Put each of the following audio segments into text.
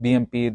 BMP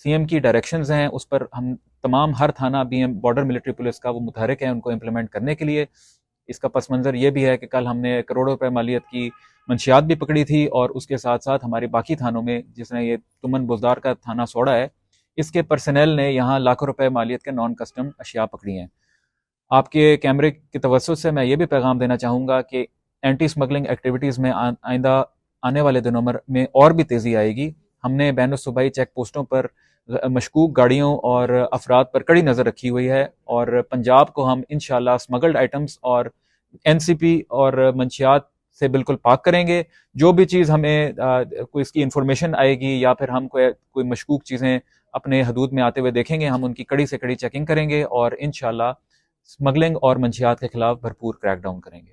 CM کی directions ہیں اس پر ہم تمام ہر تھانہ BM بارڈر ملٹری پولیس کا وہ متحرک ہے ان کو امپلیمنٹ کرنے کے لیے. اس کا پس منظر یہ بھی ہے کہ کل ہم نے کروڑوں روپے مالیت کی منشیات بھی پکڑی تھی اور اس کے ساتھ ساتھ ہمارے باقی تھانوں میں جس نے یہ تمن بزدار کا تھانہ سوڑا ہے اس کے پرسنل نے یہاں لاکھوں روپے مالیت کے نان کسٹم اشیاء پکڑی ہیں. آپ کے کیمرے کے توسط سے میں یہ بھی پیغام دینا چاہوں گا کہ اینٹی اسمگلنگ ایکٹیویٹیز میں آئندہ آنے والے دنوں میں اور بھی تیزی آئے گی. ہم نے بین الصوبائی چیک پوسٹوں پر مشکوک گاڑیوں اور افراد پر کڑی نظر رکھی ہوئی ہے اور پنجاب کو ہم انشاءاللہ اسمگلڈ آئٹمز اور NCP اور منشیات سے بالکل پاک کریں گے. جو بھی چیز ہمیں کوئی اس کی انفارمیشن آئے گی یا پھر ہم کوئی مشکوک چیزیں اپنے حدود میں آتے ہوئے دیکھیں گے ہم ان کی کڑی سے کڑی چیکنگ کریں گے اور انشاءاللہ اسمگلنگ اور منشیات کے خلاف بھرپور کریک ڈاؤن کریں گے.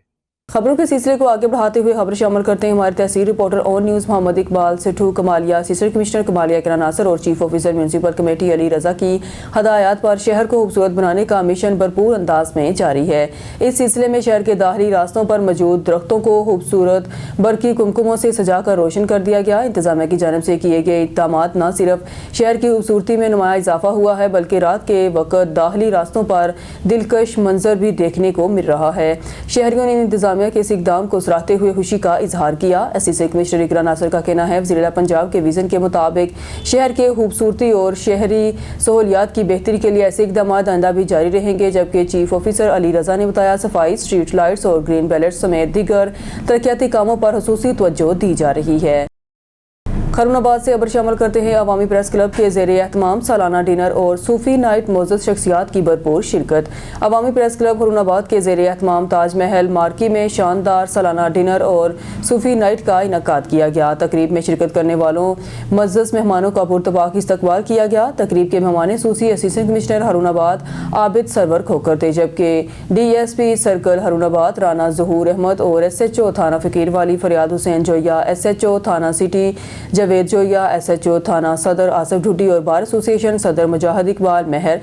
خبروں کے سلسلے کو آگے بڑھاتے ہوئے خبر شامل کرتے ہیں ہمارے تحصیل رپورٹر آن نیوز محمد اقبال سٹھو کمالیہ. اسسٹنٹ کمشنر کمالیہ اقرا ناصر اور chief officer municipal committee Ali Raza کی ہدایات پر شہر کو خوبصورت بنانے کا مشن بھرپور انداز میں جاری ہے. اس سلسلے میں شہر کے داخلی راستوں پر موجود درختوں کو خوبصورت برقی کمکموں سے سجا کر روشن کر دیا گیا. انتظامیہ کی جانب سے کیے گئے اقدامات نہ صرف شہر کی خوبصورتی میں نمایاں اضافہ ہوا ہے بلکہ رات کے وقت داخلی راستوں پر دلکش منظر بھی دیکھنے کو مل رہا ہے. شہریوں نے انتظامیہ کے اس اقدام کو سراہتے ہوئے خوشی کا اظہار کیا. اسسٹنٹ کمشنر اقرا ناصر کا کہنا ہے وزیر اعلیٰ پنجاب کے ویژن کے مطابق شہر کے خوبصورتی اور شہری سہولیات کی بہتری کے لیے ایسے اقدامات آئندہ بھی جاری رہیں گے. جبکہ چیف آفیسر علی رضا نے بتایا صفائی اسٹریٹ لائٹس اور گرین بیلٹ سمیت دیگر ترقیاتی کاموں پر خصوصی توجہ دی جا رہی ہے. ہارون آباد سے خبر شامل کرتے ہیں عوامی پریس کلب کے زیر اہتمام سالانہ ڈنر اور صوفی نائٹ معزز شخصیات کی بھرپور شرکت. عوامی پریس کلب ہارون آباد کے زیر اہتمام تاج محل مارکی میں شاندار سالانہ ڈنر اور صوفی نائٹ کا انعقاد کیا گیا. تقریب میں شرکت کرنے والوں معزز مہمانوں کا پرتپاک استقبال کیا گیا. تقریب کے مہمان خصوصی اسسٹنٹ کمشنر ہارون آباد عابد سرور کھوکر تھے جبکہ DSP سرکل ہارون آباد رانا ظہور احمد اور SHO تھانہ فقیر والی فریاد حسین جویا SHO تھانہ سٹی جاوید جویا SHO تھانہ صدر آصف ڈھوڈی اور بار ایسوسی ایشن صدر مجاہد اقبال مہر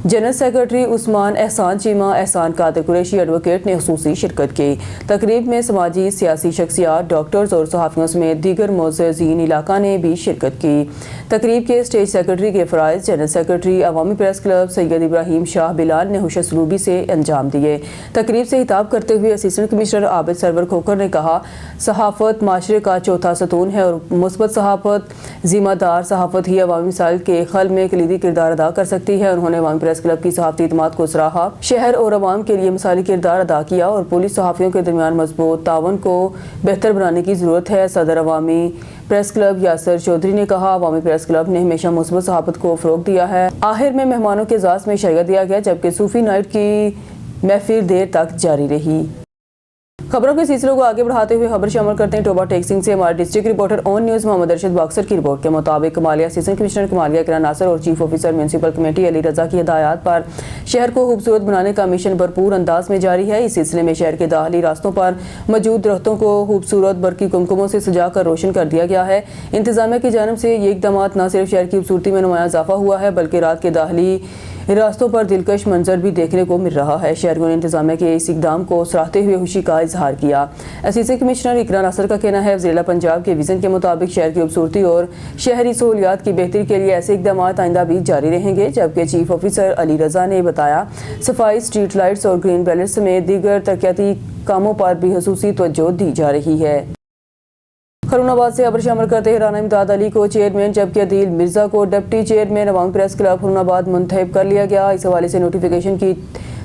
جنرل سیکرٹری عثمان احسان چیمہ احسان قادر قریشی ایڈوکیٹ نے خصوصی شرکت کی. تقریب میں سماجی سیاسی شخصیات ڈاکٹرز اور صحافیوں سمیت دیگر معززین علاقہ نے بھی شرکت کی. تقریب کے اسٹیج سیکرٹری کے فرائض جنرل سیکرٹری عوامی پریس کلب سید ابراہیم شاہ بلال نے حسن سلوکی سے انجام دیے. تقریب سے خطاب کرتے ہوئے اسسٹنٹ کمشنر عابد سرور کھوکر نے کہا صحافت معاشرے کا چوتھا ستون ہے اور مثبت صحافت ذمہ دار صحافت ہی عوامی مسائل کے حل میں کلیدی کردار ادا کر سکتی ہے. انہوں نے عوامی پریس کلب کی صحافتی اعتماد کو سراہا. شہر اور عوام کے لیے مثالی کردار ادا کیا اور پولیس صحافیوں کے درمیان مضبوط تعاون کو بہتر بنانے کی ضرورت ہے. صدر عوامی پریس کلب یاسر چودھری نے کہا عوامی پریس کلب نے ہمیشہ مثبت صحافت کو فروغ دیا ہے. آخر میں مہمانوں کے اعزاز میں شرکت دیا گیا جبکہ صوفی نائٹ کی محفل دیر تک جاری رہی. خبروں کے سلسلے کو آگے بڑھاتے ہوئے خبر شامل کرتے ہیں ٹوبا ٹیکسنگ سے ہمارے ڈسٹرکٹ رپورٹر آن نیوز محمد ارشد باکسر کی رپورٹ کے مطابق کمالیہ اسسٹنٹ کمشنر کمالیہ اقرا ناصر اور chief officer municipal committee Ali Raza کی ہدایات پر شہر کو خوبصورت بنانے کا مشن بھرپور انداز میں جاری ہے. اس سلسلے میں شہر کے داخلی راستوں پر موجود درختوں کو خوبصورت برقی کمکموں سے سجا کر روشن کر دیا گیا ہے. انتظامیہ کی جانب سے یہ اقدامات نہ صرف شہر کی خوبصورتی میں نمایاں اضافہ ہوا ہے بلکہ رات کے داخلی راستوں پر دلکش منظر بھی دیکھنے کو مل رہا ہے. شہریوں نے انتظامیہ کے اس اقدام کو سراہتے ہوئے خوشی کا اظہار کیا. اسسٹنٹ کمشنر اقرا ناصر کا کہنا ہے وزیر اعلیٰ پنجاب کے ویژن کے مطابق شہر کی خوبصورتی اور شہری سہولیات کی بہتری کے لیے ایسے اقدامات آئندہ بھی جاری رہیں گے. جبکہ چیف آفیسر علی رضا نے بتایا صفائی اسٹریٹ لائٹس اور گرین بیلٹ سمیت دیگر ترقیاتی کاموں پر بھی خصوصی توجہ دی جا رہی ہے. ہارون آباد سے خبر شامل کرتے ہیں رانا امداد علی کو چیئرمین جبکہ عدیل مرزا کو ڈپٹی چیئرمین عوامی پریس کلب ہارون آباد منتخب کر لیا گیا. اس حوالے سے نوٹیفیکیشن کی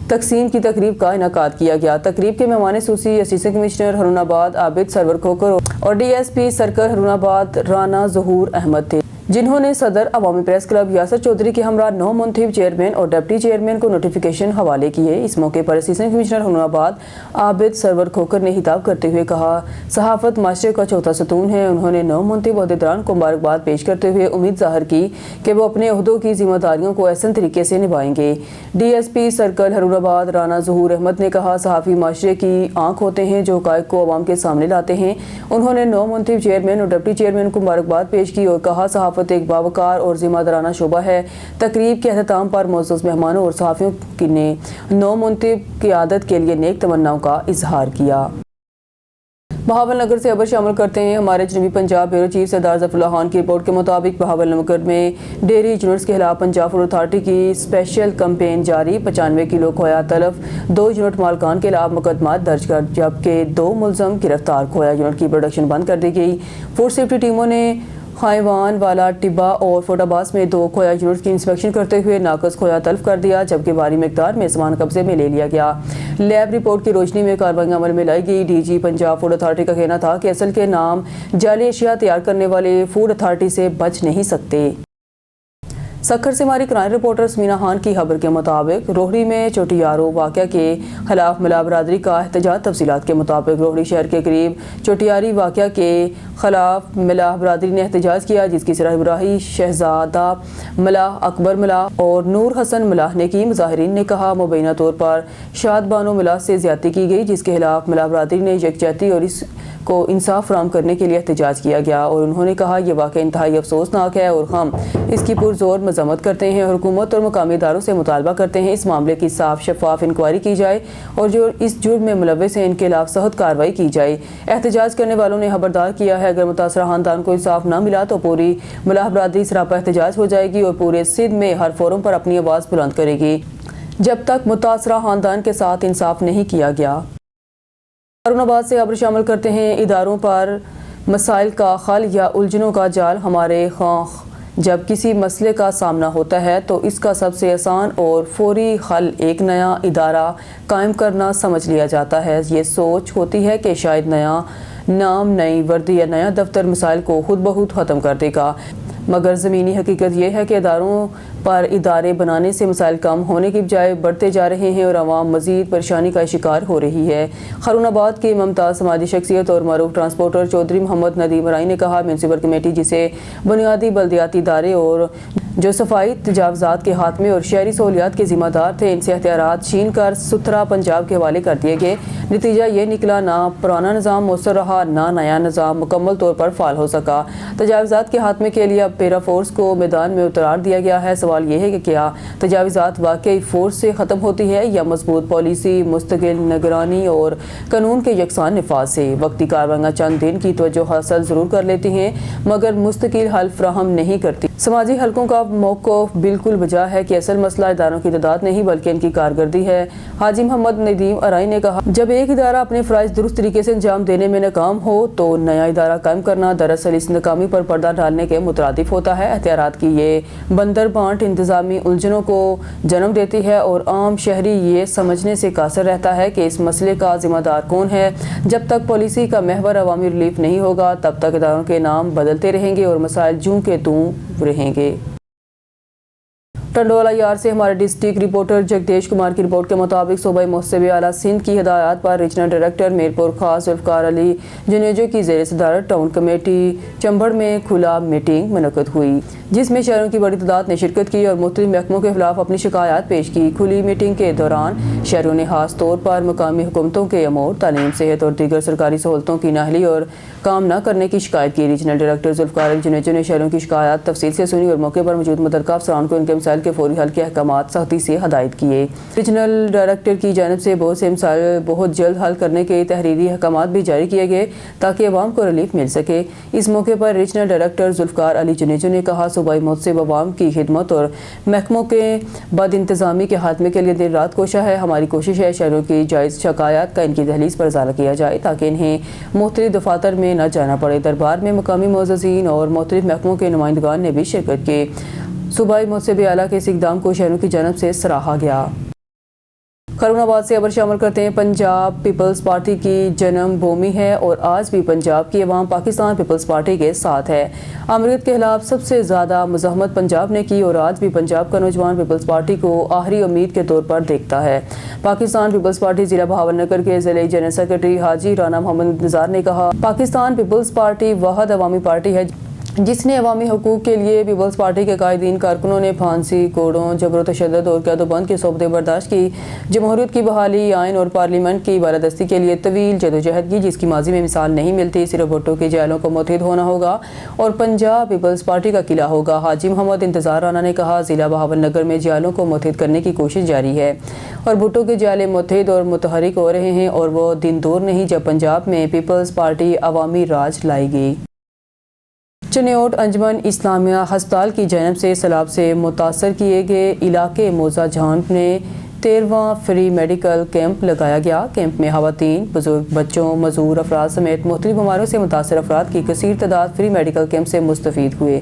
تقسیم کی تقریب کا انعقاد کیا گیا. تقریب کے مہمان خصوصی اسسٹنٹ کمشنر ہارون آباد عابد سرور کھوکر اور DSP سرکل ہارون آباد رانا ظہور احمد تھے جنہوں نے صدر عوامی پریس کلب یاسر چودھری کے ہمراہ 9 منتخب چیئرمین اور ڈپٹی چیئرمین کو نوٹیفیکیشن حوالے کیے. اس موقع پر اسسٹنٹ کمشنر ہارون آباد عابد سرور کھوکر نے خطاب کرتے ہوئے کہا صحافت معاشرے کا چوتھا ستون ہے. انہوں نے 9 منتخب عہدیداران کو مبارکباد پیش کرتے ہوئے امید ظاہر کی کہ وہ اپنے عہدوں کی ذمہ داریوں کو احسن طریقے سے نبھائیں گے. DSP سرکل ہارون آباد رانا ظہور احمد نے کہا صحافی معاشرے کی آنکھ ہوتے ہیں جو حقائق کو عوام کے سامنے لاتے ہیں. انہوں نے 9 منتخب چیئرمین اور ڈپٹی چیئرمین کو مبارکباد پیش کی اور کہا صحافت ایک باوقار اور ذمہ دارانہ شعبہ ہے. تقریب کے اختتام پر معزز مہمانوں اور صحافیوں نے 9 منتخب قیادت کے لیے نیک تمناؤں کا اظہار کیا. بہاول نگر سے خبر شامل کرتے ہیں ہمارے جنوبی پنجاب بیورو چیف سردار ظفر اللہ خان کی رپورٹ کے مطابق بہاول نگر میں ڈیری یونٹس کے خلاف پنجاب فوڈ اتھارٹی کی اسپیشل کمپین جاری 95 کلو کھویا تلف 2 یونٹ مالکان کے خلاف مقدمات درج کر جبکہ 2 ملزم گرفتار کھویا یونٹ کی پروڈکشن بند کر دی گئی فوڈ سیفٹی ٹیموں نے خائیوان والا ٹبا اور فوٹ آباس میں 2 کھویا یونٹ کی انسپیکشن کرتے ہوئے ناقص کھویا تلف کر دیا جبکہ بھاری مقدار میں سامان قبضے میں لے لیا گیا لیب رپورٹ کی روشنی میں کارروائی عمل میں لائی گئی D G Punjab food authority کا کہنا تھا کہ اصل کے نام جعلی اشیاء تیار کرنے والے فوڈ اتھارٹی سے بچ نہیں سکتے سکھر سے ہماری کرائم رپورٹر سمینا خان کی خبر کے مطابق روہڑی میں چوٹیارو واقعہ کے خلاف ملا برادری کا احتجاج تفصیلات کے مطابق روہڑی شہر کے قریب چوٹیاری واقعہ کے خلاف ملا برادری نے احتجاج کیا جس کی سربراہی شہزادہ ملا اکبر ملا اور نور حسن ملا نے کی مظاہرین نے کہا مبینہ طور پر شاد بانو ملا سے زیادتی کی گئی جس کے خلاف ملا برادری نے یکجہتی اور اس کو انصاف فراہم کرنے کے لیے احتجاج کیا گیا اور انہوں نے کہا یہ واقعہ انتہائی افسوسناک ہے اور ہم اس کی پرزور مذمت کرتے ہیں اور حکومت اور مقامی اداروں سے مطالبہ کرتے ہیں اس معاملے کی صاف شفاف انکوائری کی جائے اور جو اس جرم میں ملوث ہیں ان کے خلاف سخت کارروائی کی جائے احتجاج کرنے والوں نے خبردار کیا ہے اگر متاثرہ خاندان کو انصاف نہ ملا تو پوری ملاح برادری سراپا احتجاج ہو جائے گی اور پورے سندھ میں ہر فورم پر اپنی آواز بلند کرے گی جب تک متاثرہ خاندان کے ساتھ انصاف نہیں کیا گیا ہارون آباد سے خبر شامل کرتے ہیں اداروں پر مسائل کا حل یا الجھنوں کا جال ہمارے جب کسی مسئلے کا سامنا ہوتا ہے تو اس کا سب سے آسان اور فوری حل ایک نیا ادارہ قائم کرنا سمجھ لیا جاتا ہے یہ سوچ ہوتی ہے کہ شاید نیا نام نئی وردی یا نیا دفتر مسائل کو خود بخود ختم کر دے گا مگر زمینی حقیقت یہ ہے کہ اداروں پر ادارے بنانے سے مسائل کم ہونے کی بجائے بڑھتے جا رہے ہیں اور عوام مزید پریشانی کا شکار ہو رہی ہے ہارون آباد کی ممتاز سماجی شخصیت اور معروف ٹرانسپورٹر چودھری محمد ندیم رائی نے کہا میونسپل کمیٹی جسے بنیادی بلدیاتی ادارے اور جو صفائی تجاوزات کے خاتمے اور شہری سہولیات کے ذمہ دار تھے ان سے اختیارات چھین کر ستھرا پنجاب کے حوالے کر دیے گئے نتیجہ یہ نکلا نہ پرانا نظام مؤثر رہا نہ نیا نظام مکمل طور پر فعال ہو سکا تجاوزات کے خاتمے کے لیے اب پیرا فورس کو میدان میں اتار دیا گیا ہے سوال یہ ہے کہ کیا تجاوزات واقعی فورس سے ختم ہوتی ہے یا مضبوط پالیسی مستقل نگرانی اور قانون کے یکساں نفاذ سے وقتی کارروائیاں چند دن کی توجہ حاصل ضرور کر لیتی ہیں مگر مستقل حل فراہم نہیں کرتی سماجی حلقوں کا موقف بالکل بجا ہے کہ اصل مسئلہ اداروں کی تعداد نہیں بلکہ ان کی کارکردگی ہے حاجی محمد ندیم ارائی نے کہا جب ایک ادارہ اپنے فرائض درست طریقے سے انجام دینے میں ناکام ہو تو نیا ادارہ قائم کرنا دراصل اس ناکامی پر پردہ ڈالنے کے مترادف ہوتا ہے اختیارات کی یہ بندر بانٹ انتظامی الجھنوں کو جنم دیتی ہے اور عام شہری یہ سمجھنے سے قاصر رہتا ہے کہ اس مسئلے کا ذمہ دار کون ہے جب تک پالیسی کا محور عوامی ریلیف نہیں ہوگا تب تک اداروں کے نام بدلتے رہیں گے اور مسائل جوں کے توں رہیں گے ٹنڈوالہ یار سے ہمارے ڈسٹرکٹ رپورٹر جگدیش کمار کی رپورٹ کے مطابق صوبائی محتسب اعلیٰ سندھ کی ہدایات پر ریجنل ڈائریکٹر میرپور خاص ذوالفقار علی جنیجو کی زیر صدارت ٹاؤن کمیٹی چمبڑ میں کھلا میٹنگ منعقد ہوئی جس میں شہروں کی بڑی تعداد نے شرکت کی اور مختلف محکموں کے خلاف اپنی شکایات پیش کی کھلی میٹنگ کے دوران شہروں نے خاص طور پر مقامی حکومتوں کے امور تعلیم صحت اور دیگر سرکاری سہولتوں کی نااہلی اور کام نہ کرنے کی شکایت کی ریجنل ڈائریکٹر ذوالفقار علی جنیجو نے شہروں کی شکایات تفصیل سے سنی اور موقع پر موجود متعلقہ افسران کو ان کے مسائل کے فوری حل کے احکامات سختی سے ہدایت کیے ریجنل ڈائریکٹر کی جانب سے بہت سے مسائل بہت جلد حل کرنے کے تحریری احکامات بھی جاری کیے گئے تاکہ عوام کو ریلیف مل سکے اس موقع پر ریجنل ڈائریکٹر ذوالفقار علی جنیجو نے کہا صوبائی محتسب عوام کی خدمت اور محکموں کے بد انتظامی کے خاتمے کے لیے دن رات کوشاں ہے ہماری کوشش ہے شہروں کی جائز شکایات کا ان کی دہلیز پر ازالہ کیا جائے تاکہ انہیں مختلف دفاتر میں نہ جانا پڑے دربار میں مقامی معززین اور مختلف محکموں کے نمائندگان نے بھی شرکت کی صوبائی محتسب اعلیٰ کے اس اقدام کو شہروں کی جانب سے سراہا گیا ہارون آباد سے خبر شامل کرتے ہیں پنجاب پیپلز پارٹی کی جنم بھومی ہے اور آج بھی پنجاب کی عوام پاکستان پیپلز پارٹی کے ساتھ ہے امریت کے خلاف سب سے زیادہ مزاحمت پنجاب نے کی اور آج بھی پنجاب کا نوجوان پیپلز پارٹی کو آخری امید کے طور پر دیکھتا ہے پاکستان پیپلز پارٹی ضلع بہاول نگر کے ضلعی جنرل سیکرٹری حاجی رانا محمد نزار نے کہا پاکستان پیپلز پارٹی واحد عوامی پارٹی ہے جس نے عوامی حقوق کے لیے پیپلز پارٹی کے قائدین کارکنوں نے پھانسی، کوڑوں، جبر و تشدد اور قید و بند کے صوبے برداشت کی، جمہوریت کی بحالی، آئین اور پارلیمنٹ کی بالادستی کے لیے طویل جدوجہد کی، جس کی ماضی میں مثال نہیں ملتی۔ صرف بھٹو کی جیلوں کو متحد ہونا ہوگا اور پنجاب پیپلز پارٹی کا قلعہ ہوگا۔ حاجی محمد انتظار رانا نے کہا، ضلع بہاول نگر میں جیلوں کو متحد کرنے کی کوشش جاری ہے اور بھٹو کے جیلیں متحد اور متحرک ہو رہے ہیں، اور وہ دن دور نہیں جب پنجاب میں پیپلز پارٹی عوامی راج لائے گی۔ چنیوٹ انجمن اسلامیہ ہسپتال کی جانب سے سیلاب سے متاثر کیے گئے علاقے موزہ جھانپ میں 13واں فری میڈیکل کیمپ لگایا گیا۔ کیمپ میں خواتین، بزرگ، بچوں، معذور افراد سمیت مختلف بیماریوں سے متاثر افراد کی کثیر تعداد فری میڈیکل کیمپ سے مستفید ہوئے۔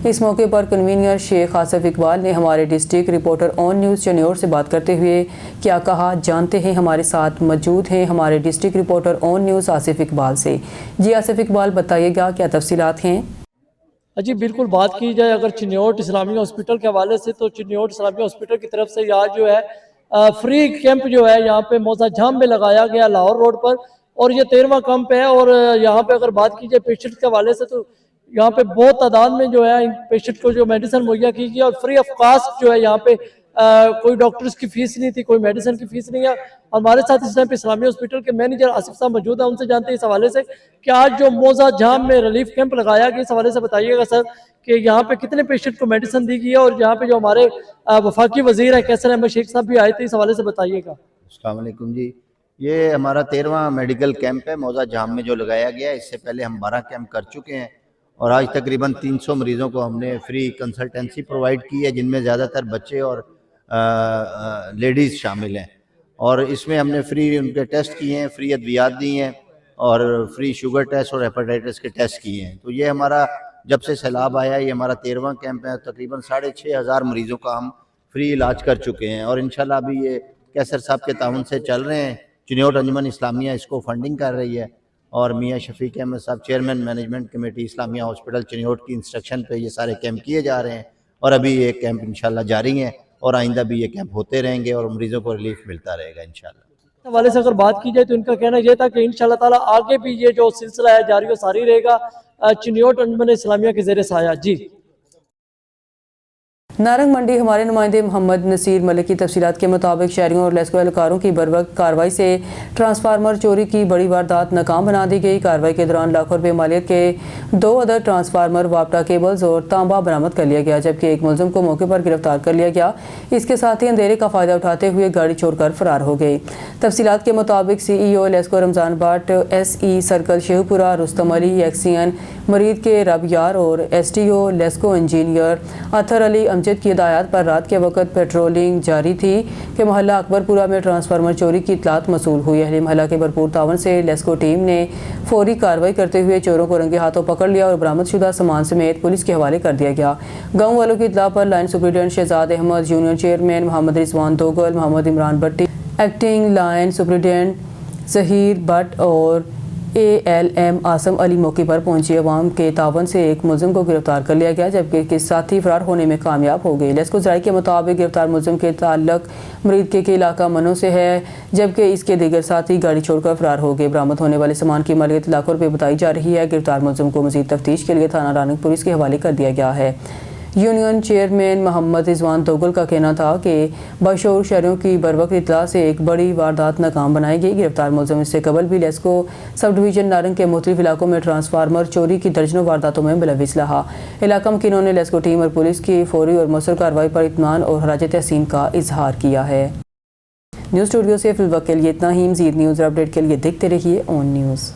اس موقع پر کنوینر شیخ آصف اقبال نے ہمارے ڈسٹرکٹ رپورٹر آن نیوز چنیوٹ سے بات کرتے ہوئے کیا کہا، جانتے ہیں ہمارے ساتھ موجود ہیں ہمارے ڈسٹرکٹ رپورٹر آن نیوز آصف اقبال سے۔ جی آصف اقبال، بتائیے گا کیا تفصیلات ہیں؟ جی بالکل، بات کی جائے اگر چنیوٹ اسلامیہ ہاسپٹل کے حوالے سے تو چنیوٹ اسلامیہ ہاسپٹل کی طرف سے آج جو ہے فری کیمپ جو ہے یہاں پہ موزہ جھام میں لگایا گیا لاہور روڈ پر، اور یہ 13واں کیمپ ہے۔ اور یہاں پہ اگر بات کی جائے پیشنٹ کے حوالے سے تو یہاں پہ بہت تعداد میں جو ہے ان پیشنٹ کو جو میڈیسن مہیا کی گئی، اور فری آف کاسٹ جو ہے یہاں پہ کوئی ڈاکٹرز کی فیس نہیں تھی، کوئی میڈیسن کی فیس نہیں ہے۔ ہمارے ساتھ اس ٹائم پہ اسلامیہ ہاسپٹل کے مینیجر آصف صاحب موجود ہیں، ان سے جانتے ہیں اس حوالے سے کہ آج جو موزہ جھام میں ریلیف کیمپ لگایا گیا، اس حوالے سے بتائیے گا سر کہ یہاں پہ کتنے پیشنٹ کو میڈیسن دی گئی ہے، اور یہاں پہ جو ہمارے وفاقی وزیر ہیں کیسر احمد شیخ صاحب بھی آئے تھے، اس حوالے سے بتائیے گا۔ السلام علیکم جی، یہ ہمارا 13واں میڈیکل کیمپ ہے موزہ جھام میں جو لگایا گیا ہے۔ اس سے پہلے ہم 12 کیمپ کر چکے ہیں، اور آج تقریباً 300 مریضوں کو ہم نے فری کنسلٹنسی پرووائڈ کی ہے، جن میں زیادہ تر بچے اور لیڈیز شامل ہیں۔ اور اس میں ہم نے فری ان کے ٹیسٹ کیے ہیں، فری ادویات دی ہیں، اور فری شوگر ٹیسٹ اور ہیپاٹائٹس کے ٹیسٹ کیے ہیں۔ تو یہ ہمارا جب سے سیلاب آیا یہ ہمارا 13واں کیمپ ہے۔ تقریباً 6,500 مریضوں کا ہم فری علاج کر چکے ہیں، اور انشاءاللہ ابھی یہ کیسر صاحب کے تعاون سے چل رہے ہیں۔ چنیوٹ انجمن اسلامیہ اس کو فنڈنگ کر رہی ہے، اور میاں شفیق احمد صاحب چیئرمین مینجمنٹ کمیٹی اسلامیہ ہاسپٹل چنیوٹ کی انسٹرکشن پہ یہ سارے کیمپ کیے جا رہے ہیں، اور ابھی یہ کیمپ انشاءاللہ جاری ہیں، اور آئندہ بھی یہ کیمپ ہوتے رہیں گے، اور مریضوں کو ریلیف ملتا رہے گا انشاءاللہ۔ حوالے سے اگر بات کی جائے تو ان کا کہنا یہ تھا کہ انشاءاللہ تعالیٰ آگے بھی یہ جو سلسلہ ہے جاری و ساری رہے گا چنیوٹ انجمن اسلامیہ کے زیر سایہ۔ جی نارنگ منڈی ہمارے نمائندے محمد نصیر ملک کی تفصیلات کے مطابق شہریوں اور لیسکو اہلکاروں کی بروقت کارروائی سے ٹرانسفارمر چوری کی بڑی واردات ناکام بنا دی گئی۔ کارروائی کے دوران لاکھوں روپے مالیت کے 2 عدد ٹرانسفارمر، واپٹا کیبلز اور تانبا برآمد کر لیا گیا، جبکہ ایک ملزم کو موقع پر گرفتار کر لیا گیا۔ اس کے ساتھ ہی اندھیرے کا فائدہ اٹھاتے ہوئے گاڑی چھوڑ کر فرار ہو گئے۔ تفصیلات کے مطابق C E O LESCO Ramzan Butt, S E circle شیوپورہ رستم علی ایکسین مرید کے رب یار اور S T O LESCO engineer Athar Ali Amjad کی ہدایات پر رات کے وقت پیٹرولنگ جاری تھی کہ محلہ اکبرپورہ میں ٹرانسفارمر چوری کی اطلاعات موصول ہوئی۔ اہل محلہ کے بھرپور تعاون سے لیسکو ٹیم نے فوری کارروائی کرتے ہوئے چوروں کو رنگے ہاتھوں پکڑ لیا اور برآمد شدہ سامان سمیت پولیس کے حوالے کر دیا گیا۔ گاؤں والوں کی اطلاع پر line superintendent Shahzad Ahmed, union chairman Muhammad Rizwan Dogal, Muhammad Imran Batti, acting line superintendent Zaheer Butt اور A L M Asim Ali موقع پر پہنچے۔ عوام کے تعاون سے ایک ملزم کو گرفتار کر لیا گیا، جبکہ اس کے ساتھی فرار ہونے میں کامیاب ہو گئے۔ لیسکو ذرائع کے مطابق گرفتار ملزم کے تعلق مرید کے علاقہ منو سے ہے، جبکہ اس کے دیگر ساتھی گاڑی چھوڑ کر فرار ہو گئے۔ برآمد ہونے والے سامان کی مالیت لاکھوں روپے بتائی جا رہی ہے۔ گرفتار ملزم کو مزید تفتیش کے لیے تھانہ رانگ پولیس کے حوالے کر دیا گیا ہے۔ یونین چیئرمین محمد رضوان دوگل کا کہنا تھا کہ بشعور شہریوں کی بروقت اطلاع سے ایک بڑی واردات ناکام بنائی گئی۔ گرفتار ملزم اس سے قبل بھی لیسکو سب ڈویژن نارنگ کے مختلف علاقوں میں ٹرانسفارمر چوری کی درجنوں وارداتوں میں ملوث رہا۔ علاقہ مکینوں نے لیسکو ٹیم اور پولیس کی فوری اور مؤثر کارروائی پر اطمینان اور خراج تحسین کا اظہار کیا ہے۔ نیوز اسٹوڈیو سے فی الوقت کے لیے اتنا ہی۔ مزید نیوز اور اپڈیٹ کے لیے دیکھتے رہیے آن نیوز۔